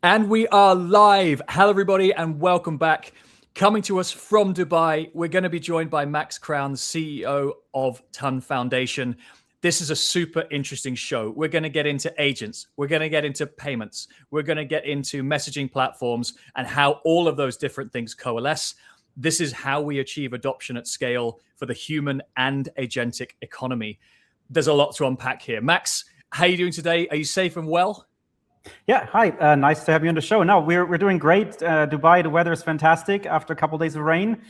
And we are live. Hello, everybody, and welcome back. Coming to us from Dubai, we're going to be joined by Max Crown, CEO of Ton Foundation. This is a super interesting show. We're going to get into agents. We're going to get into payments. We're going to get into messaging platforms and how all of those different things coalesce. This is how we achieve adoption at scale for the human and agentic economy. There's a lot to unpack here. Max, how are you doing today? Are you safe and well? Yeah, hi. Nice to have you on the show. No, we're doing great. Dubai, the weather is fantastic after a couple of days of rain.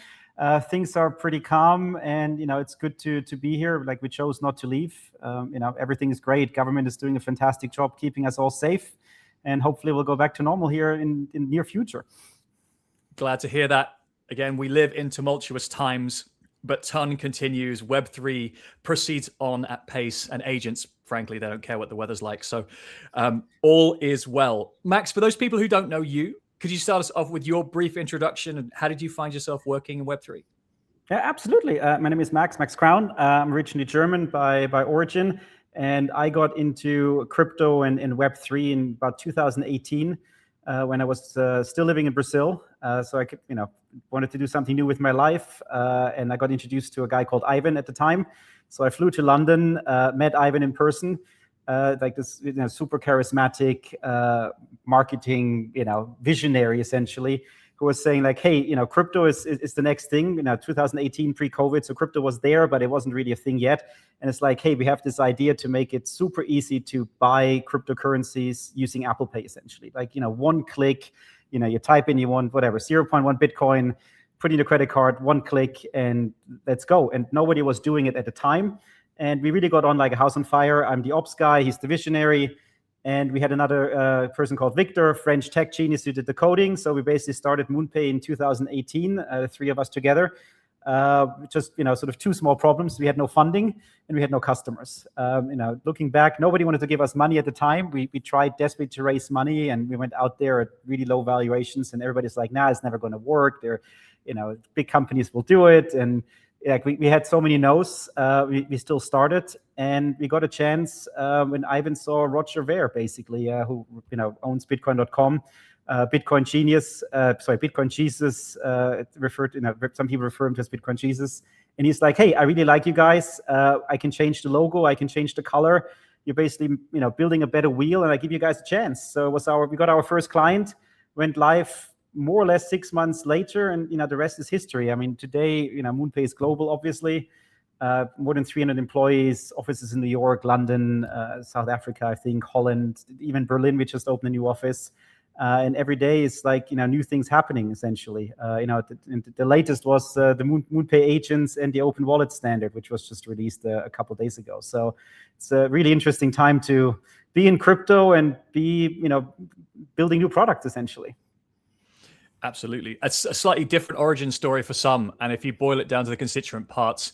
Things are pretty calm, and it's good to be here. Like, we chose not to leave. Everything is great. Government is doing a fantastic job keeping us all safe, and hopefully we'll go back to normal here in the near future. Glad to hear that. Again, we live in tumultuous times, but Ton continues. Web3 proceeds on at pace, and agents, frankly, they don't care what the weather's like. So all is well. Max, for those people who don't know you, could you start us off with your brief introduction, and how did you find yourself working in Web3? Yeah, absolutely. My name is Max Crown. I'm originally German by origin, and I got into crypto and Web3 in about 2018 when I was still living in Brazil. So I could, wanted to do something new with my life, and I got introduced to a guy called Ivan at the time. So I flew to London, met Ivan in person, like this super charismatic marketing visionary essentially, who was saying like, hey, crypto is the next thing. 2018 pre-COVID, so crypto was there, but it wasn't really a thing yet. And it's like, hey, we have this idea to make it super easy to buy cryptocurrencies using Apple Pay essentially. Like, one click, you type in, you want whatever, 0.1 Bitcoin, put in your credit card, one click, and let's go. And nobody was doing it at the time. And we really got on like a house on fire. I'm the ops guy, he's the visionary. And we had another person called Victor, French tech genius, who did the coding. So we basically started MoonPay in 2018, the three of us together. Just, sort of two small problems. We had no funding and we had no customers. Looking back, nobody wanted to give us money at the time. We tried desperately to raise money, and we went out there at really low valuations, and everybody's like, nah, it's never going to work. Big companies will do it. And like we had so many no's. We still started, and we got a chance when Ivan saw Roger Ver, basically, who owns Bitcoin.com. Bitcoin genius, Bitcoin Jesus, some people refer him to as Bitcoin Jesus. And he's like, hey, I really like you guys. I can change the logo. I can change the color. You're basically, building a better wheel, and I give you guys a chance. So we got our first client, went live more or less 6 months later, and, the rest is history. I mean, today, MoonPay is global, obviously. More than 300 employees, offices in New York, London, South Africa, I think, Holland, even Berlin. We just opened a new office. And every day is like, new things happening, essentially. The latest was the MoonPay agents and the open wallet standard, which was just released a couple of days ago. So it's a really interesting time to be in crypto and be, building new products, essentially. Absolutely. It's a slightly different origin story for some. And if you boil it down to the constituent parts,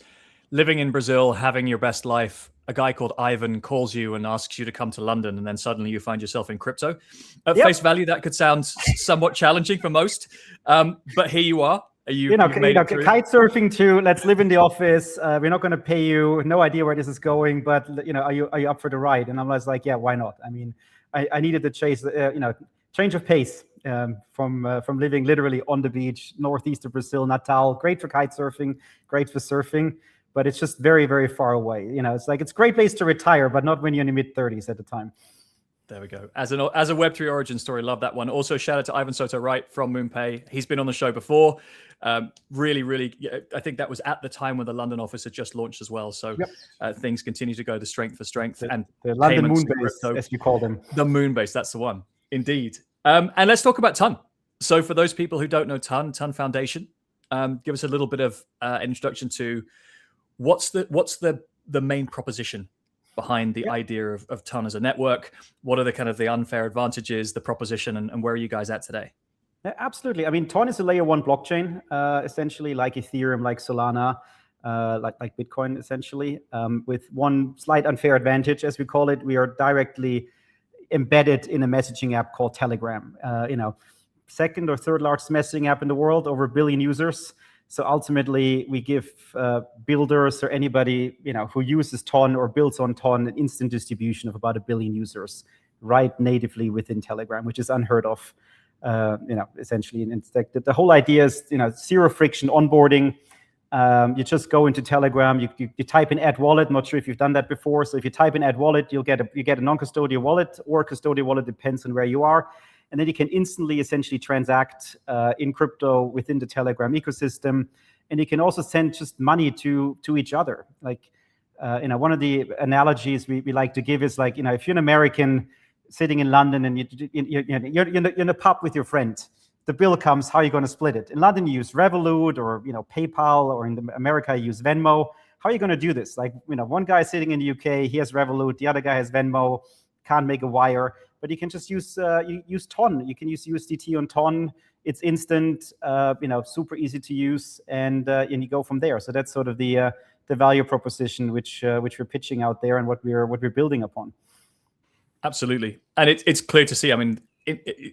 living in Brazil, having your best life, a guy called Ivan calls you and asks you to come to London, and then suddenly you find yourself in crypto. At face value, that could sound somewhat challenging for most, but here you are. Kite surfing to let's live in the office. We're not going to pay you. No idea where this is going, but are you up for the ride? And I was like, yeah, why not? I mean, I needed to change of pace from living literally on the beach, northeast of Brazil, Natal. Great for kite surfing, great for surfing. But it's just very, very far away. It's like, it's a great place to retire, but not when you're in your mid-30s at the time. There we go. As a Web3 origin story, love that one. Also, shout out to Ivan Soto-Wright from MoonPay. He's been on the show before. Really, really, I think that was at the time when the London office had just launched as well. So things continue to go to strength for strength. The London Moonbase, as you call them. The Moonbase, that's the one. Indeed. And let's talk about Ton. So for those people who don't know Ton Foundation, give us a little bit of introduction to what's the main proposition behind the idea of Ton as a network? What are the unfair advantages, the proposition, and where are you guys at today? Yeah, absolutely. I mean, Ton is a layer one blockchain, essentially like Ethereum, like Solana, like Bitcoin, essentially, with one slight unfair advantage, as we call it. We are directly embedded in a messaging app called Telegram. Second or third largest messaging app in the world, over 1 billion users. So ultimately, we give builders or anybody who uses Ton or builds on Ton an instant distribution of about 1 billion users right natively within Telegram, which is unheard of. Essentially, and it's like the whole idea is, zero friction onboarding. You just go into Telegram, you type in add wallet. Not sure if you've done that before. So if you type in add wallet, you get a non-custodial wallet or a custodial wallet, depends on where you are. And then you can instantly essentially transact in crypto within the Telegram ecosystem. And you can also send just money to each other. Like, one of the analogies we like to give is like, if you're an American sitting in London and you're in a pub with your friend, the bill comes, how are you going to split it? In London, you use Revolut or PayPal, or in America, you use Venmo. How are you going to do this? Like, one guy sitting in the UK, he has Revolut, the other guy has Venmo, can't make a wire, but you can just use Ton. You can use USDT on Ton. It's instant, super easy to use, and you go from there. So that's sort of the value proposition which we're pitching out there and what we're building upon. Absolutely. And it's clear to see. I mean,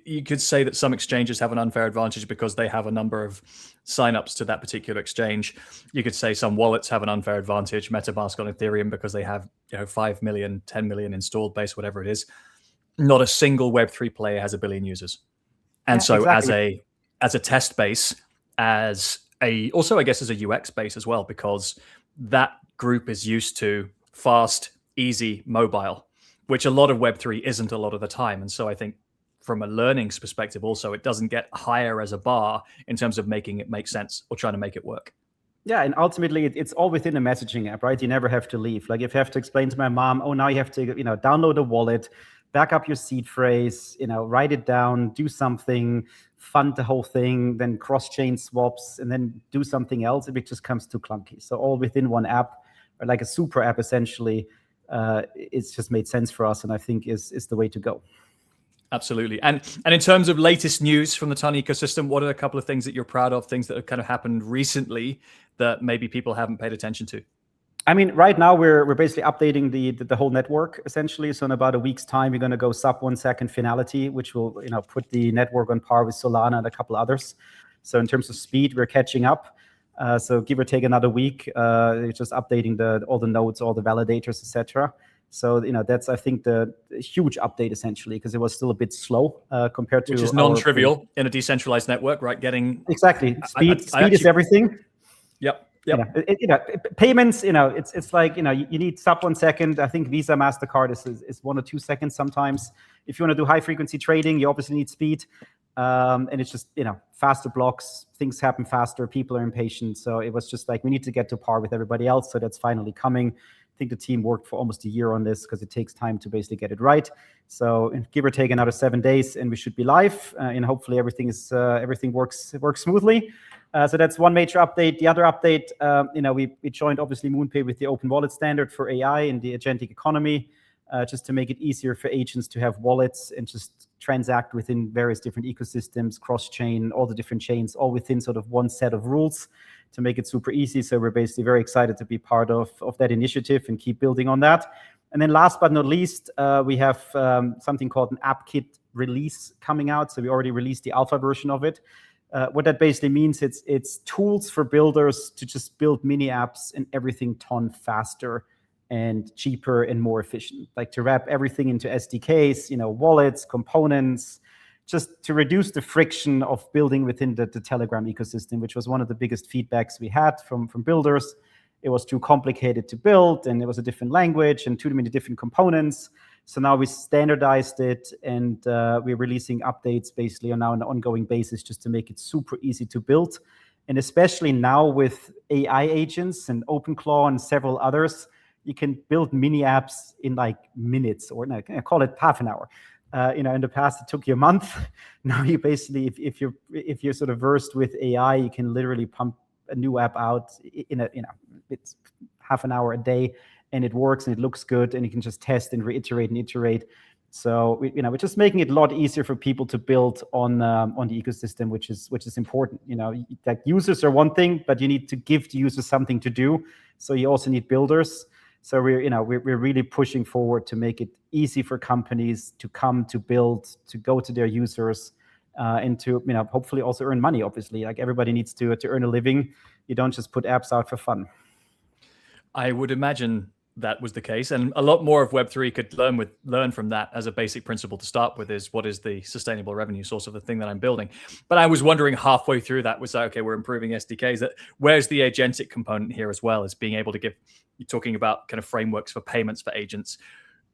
you could say that some exchanges have an unfair advantage because they have a number of signups to that particular exchange. You could say some wallets have an unfair advantage, MetaMask on Ethereum, because they have 5 million, 10 million installed base, whatever it is. Not a single Web3 player has 1 billion users. And so exactly. as a test base, also I guess as a UX base as well, because that group is used to fast, easy, mobile, which a lot of Web3 isn't a lot of the time. And so I think from a learnings perspective also, it doesn't get higher as a bar in terms of making it make sense or trying to make it work. Yeah, and ultimately it's all within a messaging app, right? You never have to leave. Like if you have to explain to my mom, oh, now you have to, download a wallet, back up your seed phrase, write it down, do something, fund the whole thing, then cross-chain swaps, and then do something else, it just comes too clunky. So all within one app, or like a super app essentially, it's just made sense for us, and I think is the way to go. Absolutely. And in terms of latest news from the Ton ecosystem, what are a couple of things that you're proud of, things that have kind of happened recently that maybe people haven't paid attention to? I mean, right now we're basically updating the whole network essentially. So in about a week's time, we're going to go sub 1 second finality, which will put the network on par with Solana and a couple others. So in terms of speed, we're catching up. So give or take another week, just updating all the nodes, all the validators, etc. So that's, I think, the huge update essentially, because it was still a bit slow compared to, which is non-trivial in a decentralized network, right? Getting exactly speed is everything. Yep. Payments, it's like, you need sub 1 second. I think Visa, MasterCard is 1 or 2 seconds sometimes. If you want to do high frequency trading, you obviously need speed. And it's just, faster blocks, things happen faster, people are impatient. So it was just like, we need to get to par with everybody else. So that's finally coming. I think the team worked for almost a year on this because it takes time to basically get it right. So give or take another 7 days and we should be live. And hopefully everything works smoothly. So that's one major update. The other update, we joined obviously MoonPay with the open wallet standard for AI in the agentic economy, just to make it easier for agents to have wallets and just transact within various different ecosystems, cross-chain, all the different chains, all within sort of one set of rules to make it super easy. So we're basically very excited to be part of that initiative and keep building on that. And then last but not least, we have something called an app kit release coming out. So we already released the alpha version of it. What that basically means, it's tools for builders to just build mini apps and everything ton faster and cheaper and more efficient, like to wrap everything into SDKs, wallets, components, just to reduce the friction of building within the Telegram ecosystem, which was one of the biggest feedbacks we had from builders. It was too complicated to build, and it was a different language and too many different components. So now we standardized it, and we're releasing updates basically on an ongoing basis just to make it super easy to build. And especially now with AI agents and OpenClaw and several others, you can build mini apps in like minutes, or no, call it half an hour. In the past, it took you a month. Now you basically, if you're sort of versed with AI, you can literally pump a new app out it's half an hour a day, and it works and it looks good, and you can just test and reiterate and iterate. So we're just making it a lot easier for people to build on the ecosystem, which is important. Like users are one thing, but you need to give the users something to do. So you also need builders. So we're really pushing forward to make it easy for companies to come to build, to go to their users, and to hopefully also earn money. Obviously, like everybody needs to earn a living. You don't just put apps out for fun. I would imagine that was the case, and a lot more of Web3 could learn from that as a basic principle to start with, is what is the sustainable revenue source of the thing that I'm building. But I was wondering halfway through that, was like, okay, we're improving SDKs, that where's the agentic component here as well, as being able to give, you're talking about kind of frameworks for payments for agents.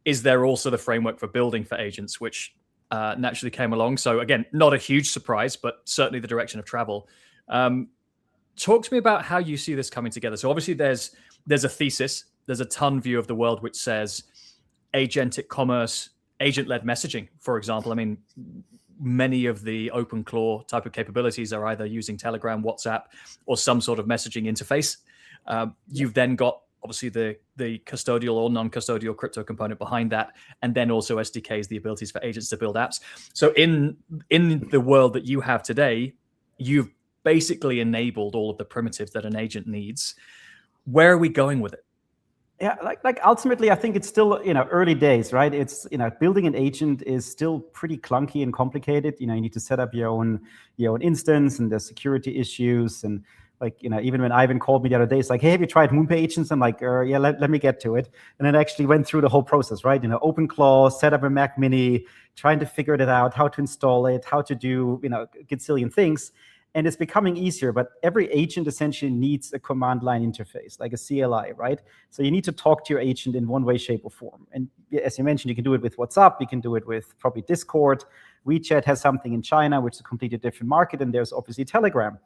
Is there also the framework for building for agents, which naturally came along? So again, not a huge surprise, but certainly the direction of travel. Talk to me about how you see this coming together. So obviously there's a thesis, there's a ton view of the world which says agentic commerce, agent-led messaging, for example. I mean, many of the OpenClaw type of capabilities are either using Telegram, WhatsApp, or some sort of messaging interface. You've then got obviously the custodial or non-custodial crypto component behind that, and then also SDKs, the abilities for agents to build apps. So in the world that you have today, you've basically enabled all of the primitives that an agent needs. Where are we going with it? Yeah, like ultimately, I think it's still, early days, right? It's, building an agent is still pretty clunky and complicated. You need to set up your own instance, and there's security issues. And like, even when Ivan called me the other day, it's like, hey, have you tried MoonPay agents? I'm like, yeah, let me get to it. And then I actually went through the whole process, right? OpenClaw, set up a Mac Mini, trying to figure it out, how to install it, how to do, a gazillion things. And it's becoming easier, but every agent essentially needs a command line interface, like a CLI, right? So you need to talk to your agent in one way, shape, or form. And as you mentioned, you can do it with WhatsApp, you can do it with probably Discord. WeChat has something in China, which is a completely different market, and there's obviously Telegram.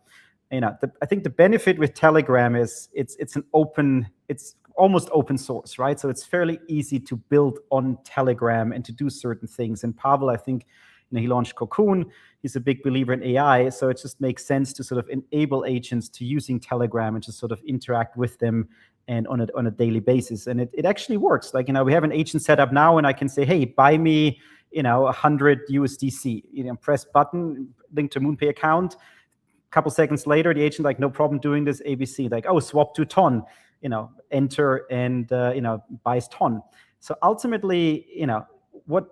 I think the benefit with Telegram is it's almost open source, right? So it's fairly easy to build on Telegram and to do certain things. And Pavel, I think, he launched Cocoon. He's a big believer in AI, so it just makes sense to sort of enable agents to using Telegram and just sort of interact with them and on a daily basis. And it actually works. Like, we have an agent set up now, and I can say, hey, buy me, 100 USDC. Press button, link to MoonPay account. A couple seconds later, the agent like, no problem doing this ABC. Like, oh, swap to ton. Enter and buys ton. So ultimately, what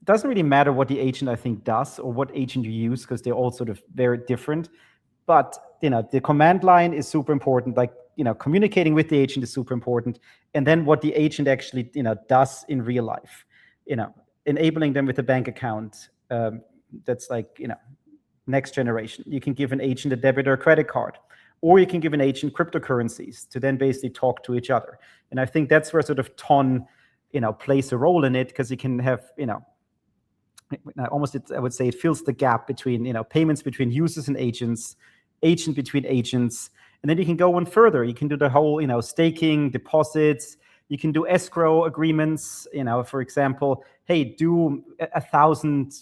doesn't really matter what the agent, I think, does or what agent you use, because they're all sort of very different. But the command line is super important. Like, communicating with the agent is super important. And then what the agent actually does in real life, enabling them with a bank account, that's like next generation. You can give an agent a debit or credit card, or you can give an agent cryptocurrencies to then basically talk to each other. And I think that's where sort of Ton plays a role in it, because you can have almost, I would say, it fills the gap between payments between users and agents, agent between agents, and then you can go one further. You can do the whole staking, deposits. You can do escrow agreements. For example, hey, do 1,000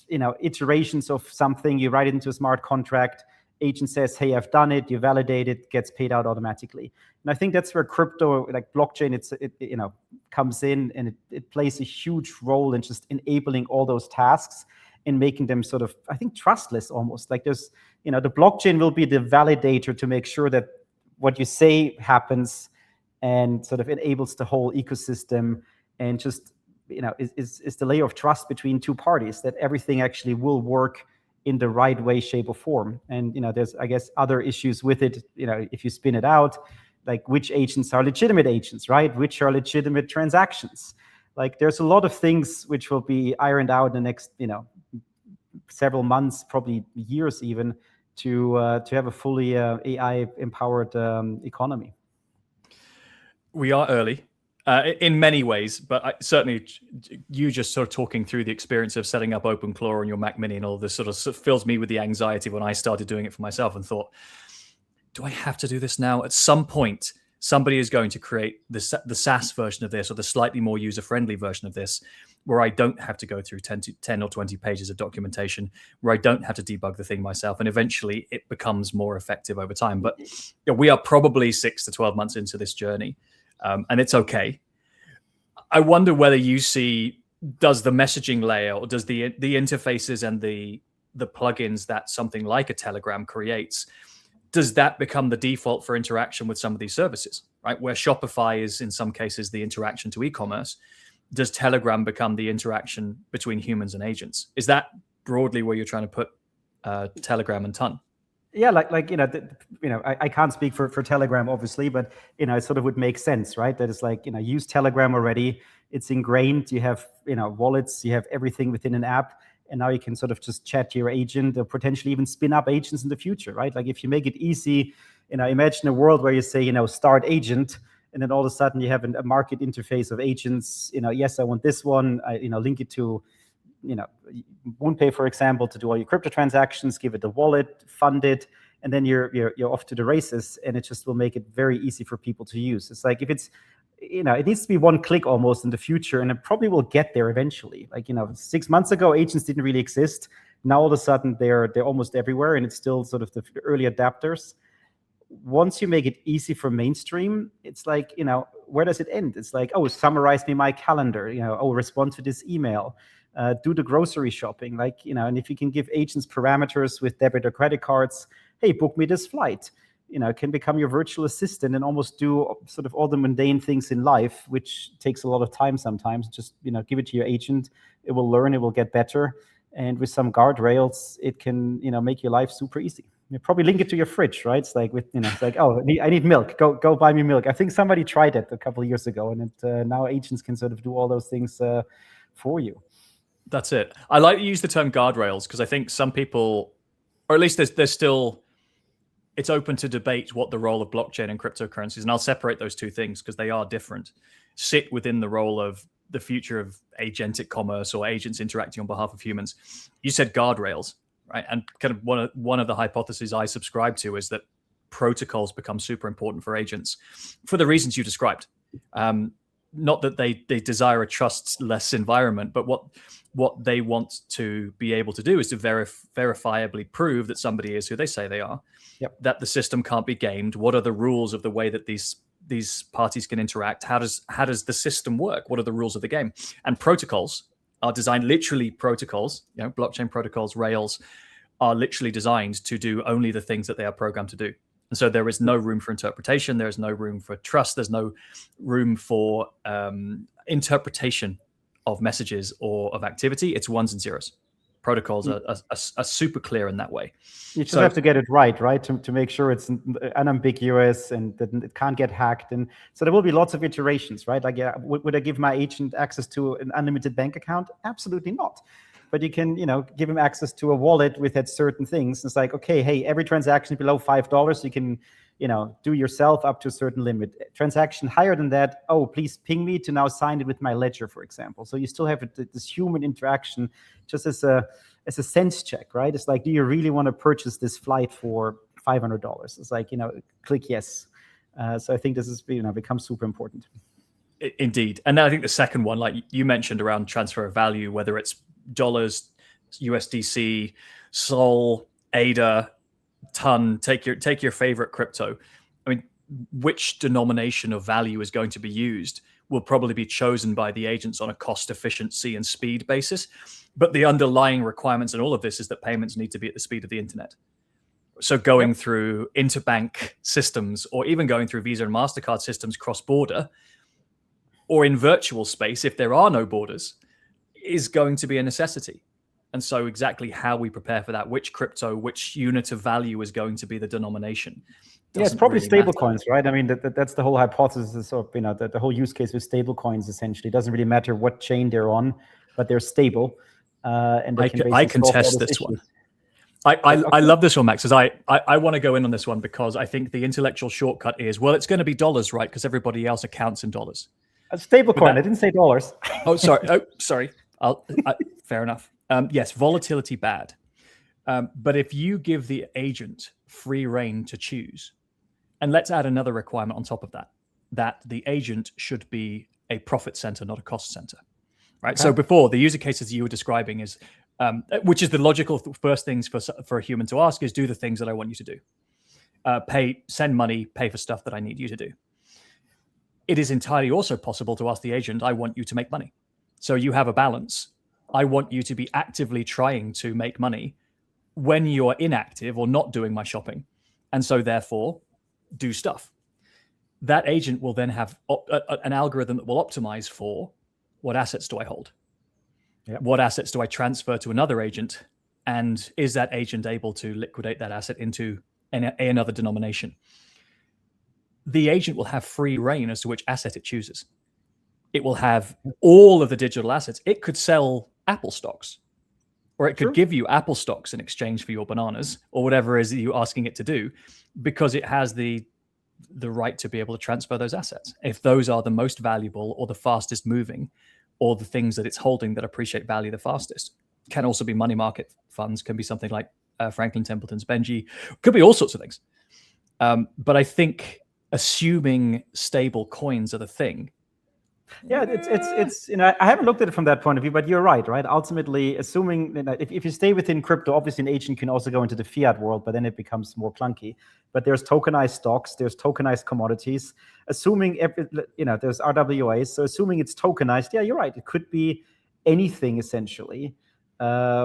iterations of something. You write it into a smart contract. Agent says, hey, I've done it. You validate it, gets paid out automatically. And I think that's where crypto, like blockchain, it comes in, and it plays a huge role in just enabling all those tasks and making them sort of, I think, trustless almost. Like there's, the blockchain will be the validator to make sure that what you say happens, and sort of enables the whole ecosystem, and just, is the layer of trust between two parties, that everything actually will work in the right way, shape, or form. And there's, I guess, other issues with it. If you spin it out, like which agents are legitimate agents, right? Which are legitimate transactions? Like there's a lot of things which will be ironed out in the next, several months, probably years even, to have a fully AI empowered economy. We are early. In many ways, but certainly you just sort of talking through the experience of setting up OpenClaw on your Mac Mini and all this sort of fills me with the anxiety when I started doing it for myself and thought, do I have to do this now? At some point, somebody is going to create the SaaS version of this, or the slightly more user-friendly version of this, where I don't have to go through 10 or 20 pages of documentation, where I don't have to debug the thing myself, and eventually it becomes more effective over time. But we are probably 6 to 12 months into this journey. And it's okay. I wonder whether you see, does the messaging layer, or does the interfaces and the plugins that something like a Telegram creates, does that become the default for interaction with some of these services, right? Where Shopify is in some cases the interaction to e-commerce, does Telegram become the interaction between humans and agents? Is that broadly where you're trying to put Telegram and Ton? Yeah, I can't speak for Telegram, obviously, but it sort of would make sense, right? That it's like, use Telegram already. It's ingrained. You have wallets. You have everything within an app, and now you can sort of just chat to your agent, or potentially even spin up agents in the future, right? Like if you make it easy, imagine a world where you say, start agent, and then all of a sudden you have a market interface of agents. Yes, I want this one. I link it to MoonPay, for example, to do all your crypto transactions, give it a wallet, fund it, and then you're off to the races. And it just will make it very easy for people to use. It's like if it's it needs to be one click almost in the future, and it probably will get there eventually. Like 6 months ago, agents didn't really exist. Now all of a sudden they're almost everywhere, and it's still sort of the early adapters. Once you make it easy for mainstream, it's like, where does it end? It's like, oh, summarize me my calendar, oh, respond to this email. Do the grocery shopping, and if you can give agents parameters with debit or credit cards, hey, book me this flight, it can become your virtual assistant and almost do sort of all the mundane things in life, which takes a lot of time sometimes. Just, give it to your agent. It will learn, it will get better. And with some guardrails, it can, make your life super easy. You probably link it to your fridge, right? It's like it's like, oh, I need milk. Go buy me milk. I think somebody tried it a couple of years ago, and now agents can sort of do all those things for you. That's it. I like to use the term guardrails because I think some people, or at least there's still, it's open to debate what the role of blockchain and cryptocurrencies, and I'll separate those two things because they are different, sit within the role of the future of agentic commerce or agents interacting on behalf of humans. You said guardrails, right? And kind of one of the hypotheses I subscribe to is that protocols become super important for agents for the reasons you described. Not that they desire a trustless environment, but what they want to be able to do is to verifiably prove that somebody is who they say they are. Yep. That the system can't be gamed. What are the rules of the way that these parties can interact? How does the system work? What are the rules of the game? And protocols are designed, literally protocols, blockchain protocols, Rails, are literally designed to do only the things that they are programmed to do. And so there is no room for interpretation. There is no room for trust. There's no room for interpretation of messages or of activity. It's ones and zeros. Protocols are super clear in that way. You just have to get it right, to make sure it's unambiguous and that it can't get hacked. And so there will be lots of iterations, right? Like, would I give my agent access to an unlimited bank account? Absolutely not. But you can, give him access to a wallet with certain things. It's like, okay, hey, every transaction below $5, you can, do yourself up to a certain limit. Transaction higher than that, oh, please ping me to now sign it with my ledger, for example. So you still have this human interaction, just as a sense check, right? It's like, do you really want to purchase this flight for $500? It's like, click yes. So I think this is, becomes super important. Indeed. And then I think the second one, like you mentioned around transfer of value, whether it's dollars, USDC, Sol, ADA, Ton, take your favorite crypto. I mean, which denomination of value is going to be used will probably be chosen by the agents on a cost, efficiency, and speed basis. But the underlying requirements in all of this is that payments need to be at the speed of the internet. So going through interbank systems, or even going through Visa and MasterCard systems cross-border, or in virtual space, if there are no borders, is going to be a necessity. And so exactly how we prepare for that, which crypto, which unit of value is going to be the denomination. Yeah, it's probably really stablecoins, right? I mean, that's the whole hypothesis of, the whole use case with stablecoins, essentially. It doesn't really matter what chain they're on, but they're stable. And they I contest this one. I love this one, Max, because I want to go in on this one because I think the intellectual shortcut is, well, it's going to be dollars, right? Because everybody else accounts in dollars. A stablecoin, I didn't say dollars. Oh, sorry. Fair enough. Yes, volatility bad. But if you give the agent free reign to choose, and let's add another requirement on top of that, that the agent should be a profit center, not a cost center, right? Okay. So before, the user cases you were describing is, which is the logical first things for a human to ask is, do the things that I want you to do. Send money, pay for stuff that I need you to do. It is entirely also possible to ask the agent, I want you to make money. So you have a balance. I want you to be actively trying to make money when you're inactive or not doing my shopping. And so therefore, do stuff. That agent will then have an algorithm that will optimize for what assets do I hold? Yep. What assets do I transfer to another agent And is that agent able to liquidate that asset into another denomination? The agent will have free reign as to which asset it chooses. It will have all of the digital assets. It could sell Apple stocks, or it could give you Apple stocks in exchange for your bananas, or whatever it is that you're asking it to do, because it has the right to be able to transfer those assets. If those are the most valuable or the fastest moving, or the things that it's holding that appreciate value the fastest. Can also be money market funds, can be something like Franklin Templeton's Benji, could be all sorts of things. But I think assuming stable coins are the thing. Yeah, it's I haven't looked at it from that point of view, but you're right. Ultimately, assuming if you stay within crypto, obviously an agent can also go into the fiat world, but then it becomes more clunky. But there's tokenized stocks, there's tokenized commodities. Assuming there's RWAs, so assuming it's tokenized, yeah, you're right. It could be anything essentially,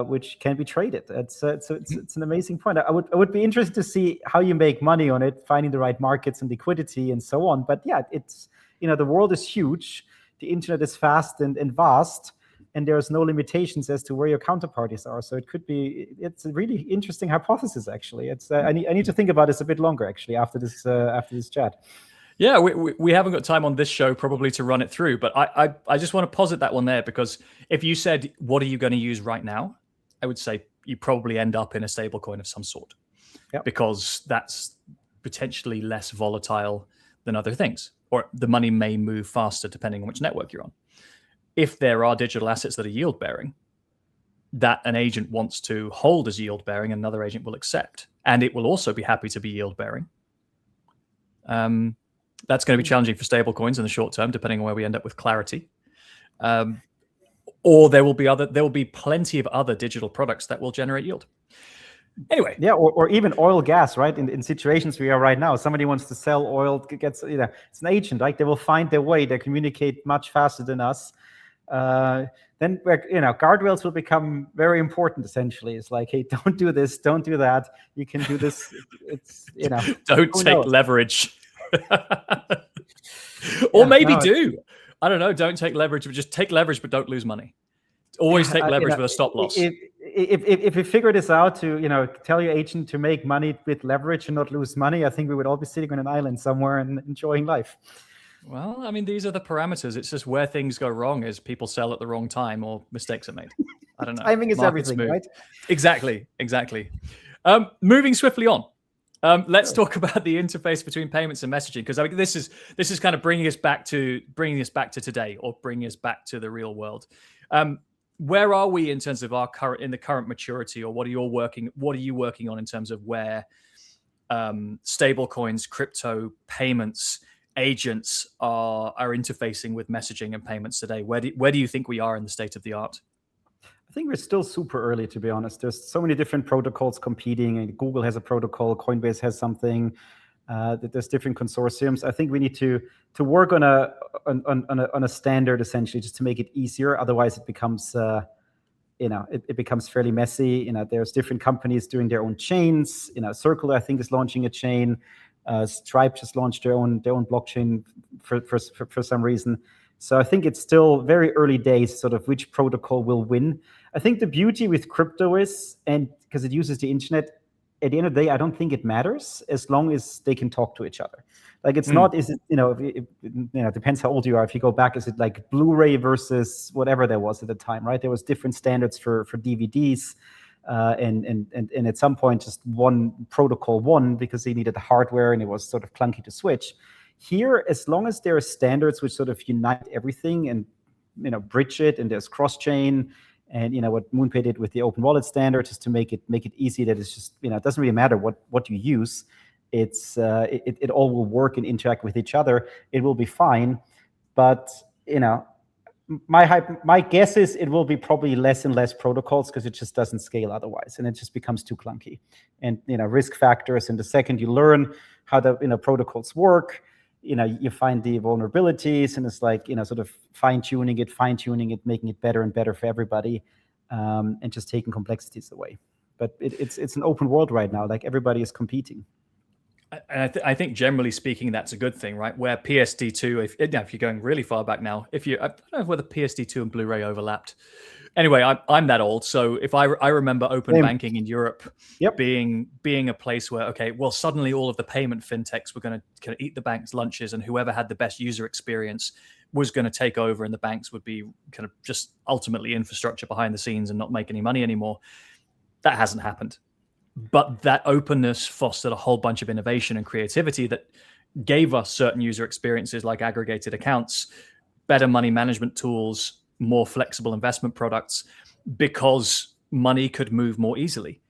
which can be traded. It's an amazing point. I would be interested to see how you make money on it, finding the right markets and liquidity and so on. But yeah, it's the world is huge. The internet is fast and vast, and there's no limitations as to where your counterparties are. So it's a really interesting hypothesis, actually. I need to think about this a bit longer, actually, after this chat. Yeah, we haven't got time on this show probably to run it through, but I just want to posit that one there, because if you said, what are you going to use right now? I would say you probably end up in a stablecoin of some sort, because that's potentially less volatile than other things, or the money may move faster depending on which network you're on. If there are digital assets that are yield bearing, that an agent wants to hold as yield bearing, another agent will accept, and it will also be happy to be yield bearing. That's going to be challenging for stablecoins in the short term, depending on where we end up with clarity. Or there will be plenty of other digital products that will generate yield. Anyway, yeah, or even oil, gas, right? In situations we are right now, somebody wants to sell oil, gets it's an agent, right? They will find their way. They communicate much faster than us. Then guardrails will become very important. Essentially, it's like, hey, don't do this, don't do that. You can do this. It's don't take leverage, or maybe do. I don't know. Don't take leverage, but just take leverage, but don't lose money. Always take leverage with a stop loss. If we figure this out to tell your agent to make money with leverage and not lose money, I think we would all be sitting on an island somewhere and enjoying life. Well, I mean, these are the parameters. It's just where things go wrong is people sell at the wrong time or mistakes are made. I don't know. Timing is everything, right? Exactly. Moving swiftly on. Let's talk about the interface between payments and messaging, because I mean, this is kind of bringing us back to today, or bringing us back to the real world. Where are we in terms of the current maturity, or what are you working on in terms of where stablecoins, crypto payments, agents are interfacing with messaging and payments today? Where do you think we are in the state of the art? I think we're still super early, to be honest. There's so many different protocols competing, and Google has a protocol, Coinbase has something. There's different consortiums. I think we need to work on a standard, essentially, just to make it easier. Otherwise, it becomes it becomes fairly messy. There's different companies doing their own chains. Circle, I think, is launching a chain. Stripe just launched their own blockchain for some reason. So I think it's still very early days, sort of which protocol will win. I think the beauty with crypto is, and because it uses the internet, at the end of the day, I don't think it matters as long as they can talk to each other. Like, it's not, is it, it depends how old you are. If you go back, is it like Blu-ray versus whatever there was at the time, right? There was different standards for DVDs. And at some point, just one protocol won because they needed the hardware and it was sort of clunky to switch. Here, as long as there are standards which sort of unite everything and bridge it, and there's cross-chain, and what MoonPay did with the open wallet standard, just to make it easy, that it's just it doesn't really matter what you use. It's it all will work and interact with each other. It will be fine, but my guess is it will be probably less and less protocols, because it just doesn't scale otherwise, and it just becomes too clunky. And risk factors. And the second you learn how the protocols work, you find the vulnerabilities, and it's like sort of fine-tuning it, making it better and better for everybody, and just taking complexities away. But it's an open world right now. Like, everybody is competing. And I think generally speaking, that's a good thing, right? Where PSD2, if you're going really far back now, I don't know whether PSD2 and Blu-ray overlapped. Anyway, I'm that old, so if I remember open banking in Europe being a place where, okay, well, suddenly all of the payment fintechs were going to eat the bank's lunches, and whoever had the best user experience was going to take over, and the banks would be kind of just ultimately infrastructure behind the scenes and not make any money anymore. That hasn't happened. But that openness fostered a whole bunch of innovation and creativity that gave us certain user experiences like aggregated accounts, better money management tools, more flexible investment products, because money could move more easily.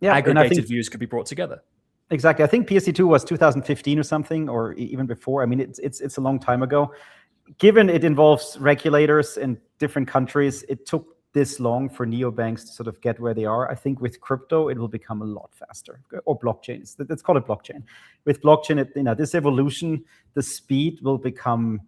Yeah, aggregated views could be brought together. Exactly. I think PSD2 was 2015 or something, or even before. I mean, it's a long time ago. Given it involves regulators in different countries, it took this long for neobanks to sort of get where they are. I think with crypto, it will become a lot faster, or blockchains. Let's call it blockchain. With blockchain, this evolution, the speed will become,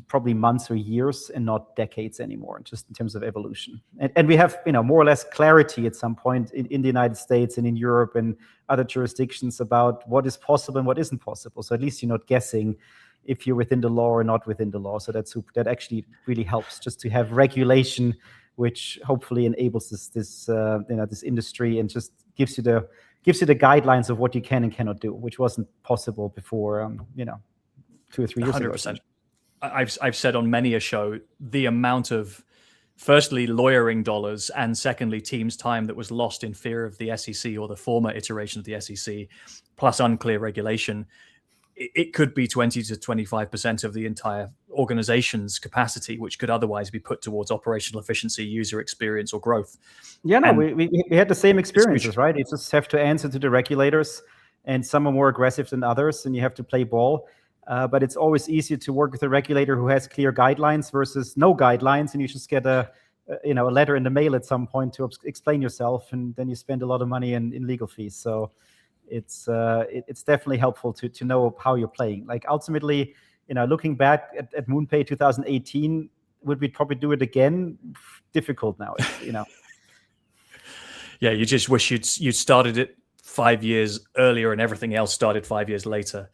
probably months or years and not decades anymore, just in terms of evolution. And we have, more or less clarity at some point in the United States and in Europe and other jurisdictions about what is possible and what isn't possible. So at least you're not guessing if you're within the law or not within the law. So that actually really helps, just to have regulation, which hopefully enables this industry and just gives you the guidelines of what you can and cannot do, which wasn't possible before 2 or 3 years 100%. ago. I've said on many a show the amount of, firstly, lawyering dollars, and secondly, teams' time that was lost in fear of the SEC or the former iteration of the SEC, plus unclear regulation. It could be 20 to 25% of the entire organization's capacity, which could otherwise be put towards operational efficiency, user experience, or growth. Yeah, no, we had the same experiences, right? You just have to answer to the regulators, and some are more aggressive than others, and you have to play ball. But it's always easier to work with a regulator who has clear guidelines versus no guidelines, and you just get a letter in the mail at some point to explain yourself, and then you spend a lot of money in legal fees. So it's definitely helpful to know how you're playing. Like ultimately, looking back at MoonPay 2018, would we probably do it again? Difficult now, Yeah, you just wish you'd started it 5 years earlier and everything else started 5 years later.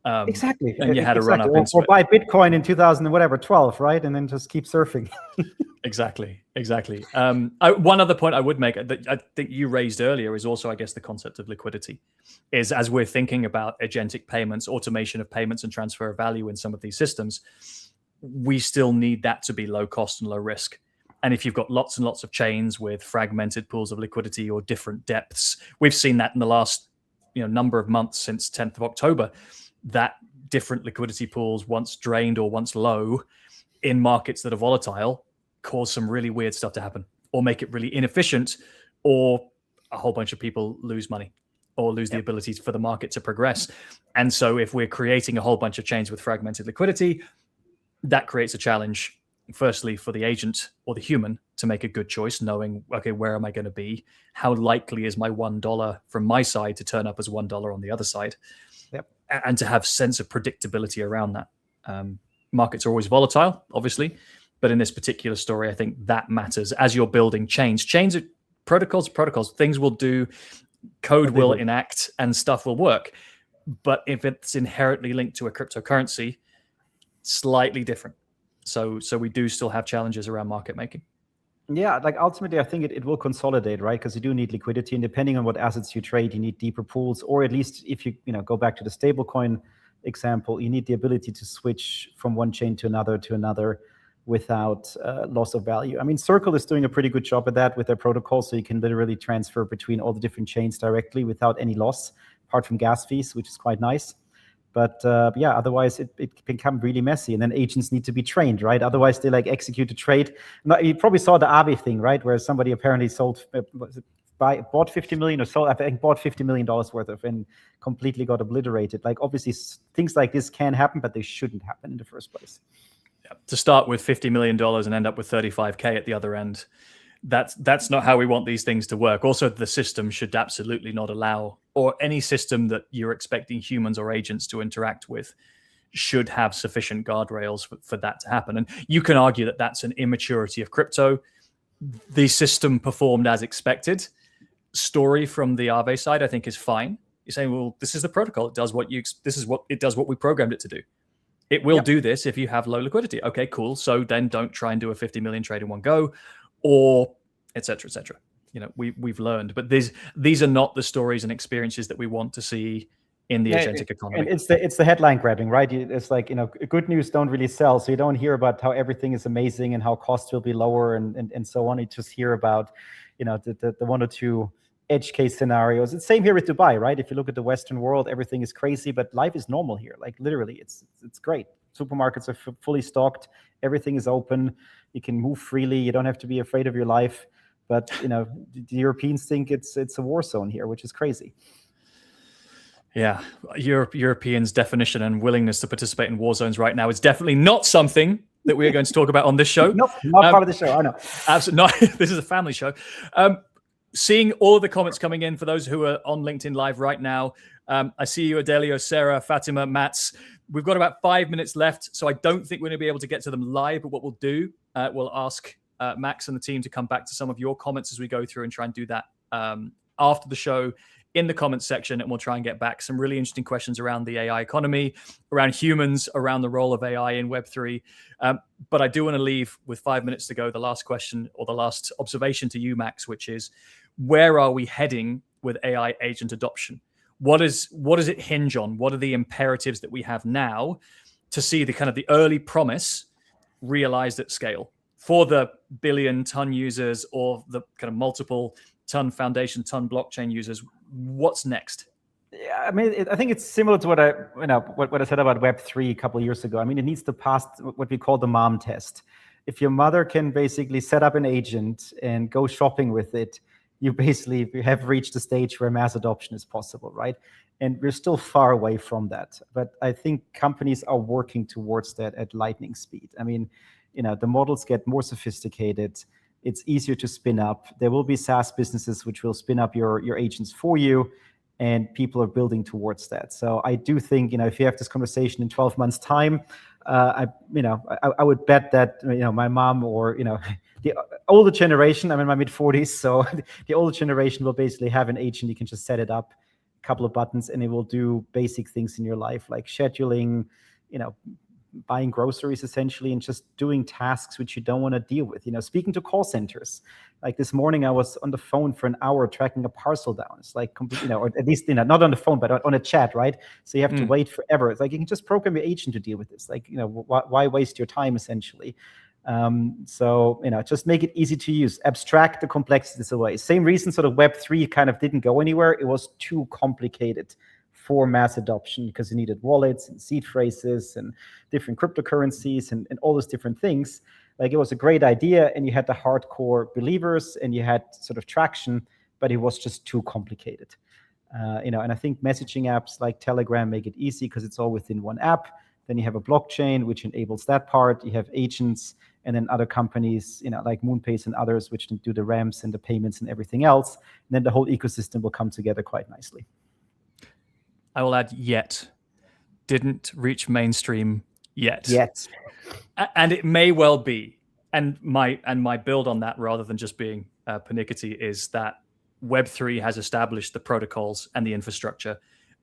Exactly. And you had to run up into or buy Bitcoin in 2012, right? And then just keep surfing. Exactly. One other point I would make that I think you raised earlier is also, I guess, the concept of liquidity. Is as we're thinking about agentic payments, automation of payments, and transfer of value in some of these systems, we still need that to be low cost and low risk. And if you've got lots and lots of chains with fragmented pools of liquidity or different depths, we've seen that in the last number of months since 10th of October, that different liquidity pools, once drained or once low in markets that are volatile, cause some really weird stuff to happen, or make it really inefficient, or a whole bunch of people lose money or lose the ability for the market to progress. And so if we're creating a whole bunch of chains with fragmented liquidity, that creates a challenge, firstly, for the agent or the human to make a good choice, knowing, okay, where am I going to be? How likely is my $1 from my side to turn up as $1 on the other side? And to have sense of predictability around that. Markets are always volatile, obviously, but in this particular story, I think that matters as you're building chains. Chains are protocols. Things will do, code will enact, and stuff will work. But if it's inherently linked to a cryptocurrency, slightly different. So we do still have challenges around market making. Yeah, like ultimately, I think it will consolidate, right? Because you do need liquidity, and depending on what assets you trade, you need deeper pools, or at least if you go back to the stablecoin example, you need the ability to switch from one chain to another without loss of value. I mean, Circle is doing a pretty good job at that with their protocol, so you can literally transfer between all the different chains directly without any loss, apart from gas fees, which is quite nice. But otherwise it can become really messy, and then agents need to be trained, right? Otherwise they execute a trade. Now, you probably saw the Aave thing, right? Where somebody apparently bought 50 million or sold, I think bought $50 million worth of, and completely got obliterated. Like obviously things like this can happen, but they shouldn't happen in the first place. Yeah. To start with $50 million and end up with 35K at the other end. That's not how we want these things to work. Also, the system should absolutely not allow, or any system that you're expecting humans or agents to interact with should have sufficient guardrails for that to happen. And you can argue that that's an immaturity of crypto. The system performed as expected. Story from the Aave side, I think, is fine. You're saying, well, this is the protocol. It does what we programmed it to do. It will do this if you have low liquidity. Okay, cool. So then don't try and do a 50 million trade in one go, or et cetera, et cetera. We've learned, but these are not the stories and experiences that we want to see in the agentic economy. And it's the headline grabbing, right? It's like, good news don't really sell. So you don't hear about how everything is amazing and how costs will be lower and so on. You just hear about, the one or two edge case scenarios. It's same here with Dubai, right? If you look at the Western world, everything is crazy, but life is normal here. Like literally, it's great. Supermarkets are fully stocked. Everything is open. You can move freely. You don't have to be afraid of your life. But the Europeans think it's a war zone here, which is crazy. Yeah, Europeans' definition and willingness to participate in war zones right now is definitely not something that we are going to talk about on this show. Nope, not part of the show. I know. Absolutely not. This is a family show. Seeing all of the comments coming in for those who are on LinkedIn Live right now. I see you, Adelio, Sarah, Fatima, Mats. We've got about 5 minutes left, so I don't think we're going to be able to get to them live. But what we'll do, we'll ask Max and the team to come back to some of your comments as we go through and try and do that after the show in the comments section, and we'll try and get back some really interesting questions around the AI economy, around humans, around the role of AI in Web3. But I do want to leave with 5 minutes to go, the last question or the last observation to you, Max, which is, where are we heading with AI agent adoption? What does it hinge on? What are the imperatives that we have now to see the kind of the early promise realized at scale for the billion-ton users or the kind of multiple ton foundation, ton blockchain users? What's next? Yeah, I mean, I think it's similar to what I said about Web3 a couple of years ago. I mean, it needs to pass what we call the mom test. If your mother can basically set up an agent and go shopping with it, you basically have reached a stage where mass adoption is possible, right? And we're still far away from that. But I think companies are working towards that at lightning speed. I mean, the models get more sophisticated. It's easier to spin up. There will be SaaS businesses which will spin up your agents for you, and people are building towards that. So I do think, if you have this conversation in 12 months' time, I would bet that my mom or the older generation, I'm in my mid-40s, so the older generation will basically have an agent. You can just set it up, a couple of buttons, and it will do basic things in your life like scheduling, buying groceries essentially, and just doing tasks which you don't want to deal with. Speaking to call centers. Like this morning, I was on the phone for an hour tracking a parcel down. It's like, or at least, not on the phone, but on a chat, right? So you have to wait forever. It's like, you can just program your agent to deal with this. Like, why waste your time essentially? So, just make it easy to use, abstract the complexities away. Same reason sort of Web3 kind of didn't go anywhere. It was too complicated for mass adoption because you needed wallets and seed phrases and different cryptocurrencies and all those different things. Like, it was a great idea and you had the hardcore believers and you had sort of traction, but it was just too complicated. And I think messaging apps like Telegram make it easy because it's all within one app. Then you have a blockchain, which enables that part. You have agents, and then other companies, like MoonPay and others, which do the ramps and the payments and everything else. And then the whole ecosystem will come together quite nicely. I will add yet. Didn't reach mainstream yet. And it may well be. And my build on that, rather than just being pernickety, is that Web3 has established the protocols and the infrastructure.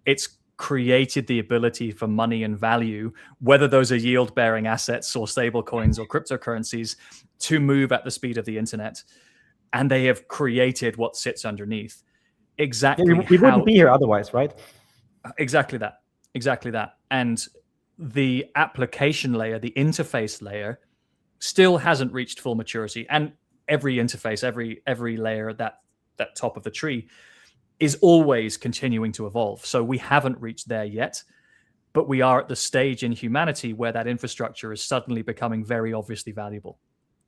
It's created the ability for money and value, whether those are yield-bearing assets or stablecoins or cryptocurrencies, to move at the speed of the internet. And they have created what sits underneath. Exactly. Yeah, we wouldn't be here otherwise, right? Exactly that. And the application layer, the interface layer, still hasn't reached full maturity. And every interface, every layer at that top of the tree is always continuing to evolve. So we haven't reached there yet, but we are at the stage in humanity where that infrastructure is suddenly becoming very obviously valuable,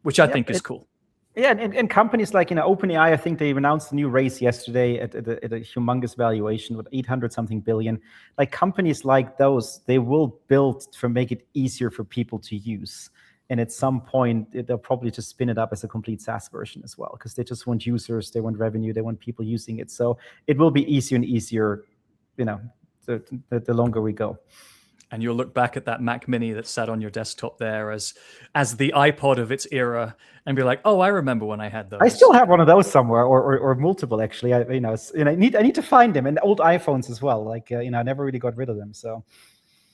which I think is cool. Yeah, and companies like OpenAI, I think they announced a new raise yesterday at a humongous valuation with 800 something billion. Like companies like those, they will build to make it easier for people to use. And at some point, they'll probably just spin it up as a complete SaaS version as well, because they just want users, they want revenue, they want people using it. So it will be easier and easier, the longer we go. And you'll look back at that Mac Mini that sat on your desktop there as the iPod of its era, and be like, "Oh, I remember when I had those." I still have one of those somewhere, or multiple actually. I need to find them, and old iPhones as well. Like I never really got rid of them. So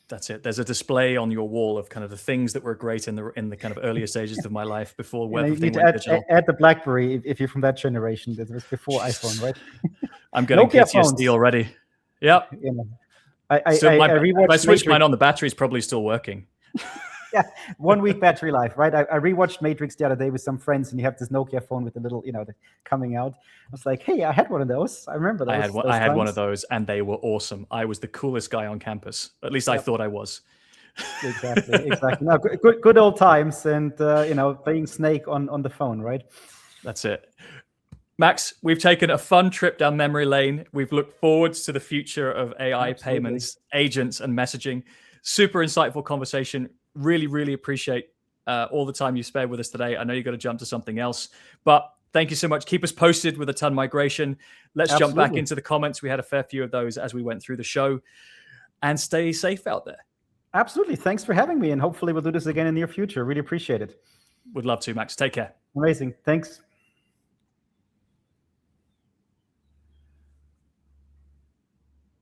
that's it. There's a display on your wall of kind of the things that were great in the kind of earlier stages of my life before web you thing need went to digital. add the BlackBerry if you're from that generation. That was before iPhone, right? I'm getting Nokia PTSD phones. already. Yep. I if I switched Matrix. mine on, the battery's probably still working. Yeah, 1 week battery life, right? I rewatched Matrix the other day with some friends, and you have this Nokia phone with the little, coming out. I was like, hey, I had one of those. I remember those. I had one of those, and they were awesome. I was the coolest guy on campus. At least I thought I was. Exactly. No, good old times, and playing Snake on the phone, right? That's it. Max, we've taken a fun trip down memory lane. We've looked forwards to the future of AI payments, agents, and messaging. Super insightful conversation. Really, really appreciate all the time you spared with us today. I know you got to jump to something else, but thank you so much. Keep us posted with a ton migration. Let's jump back into the comments. We had a fair few of those as we went through the show, and stay safe out there. Absolutely. Thanks for having me, and hopefully we'll do this again in the near future. Really appreciate it. Would love to, Max. Take care. Amazing. Thanks.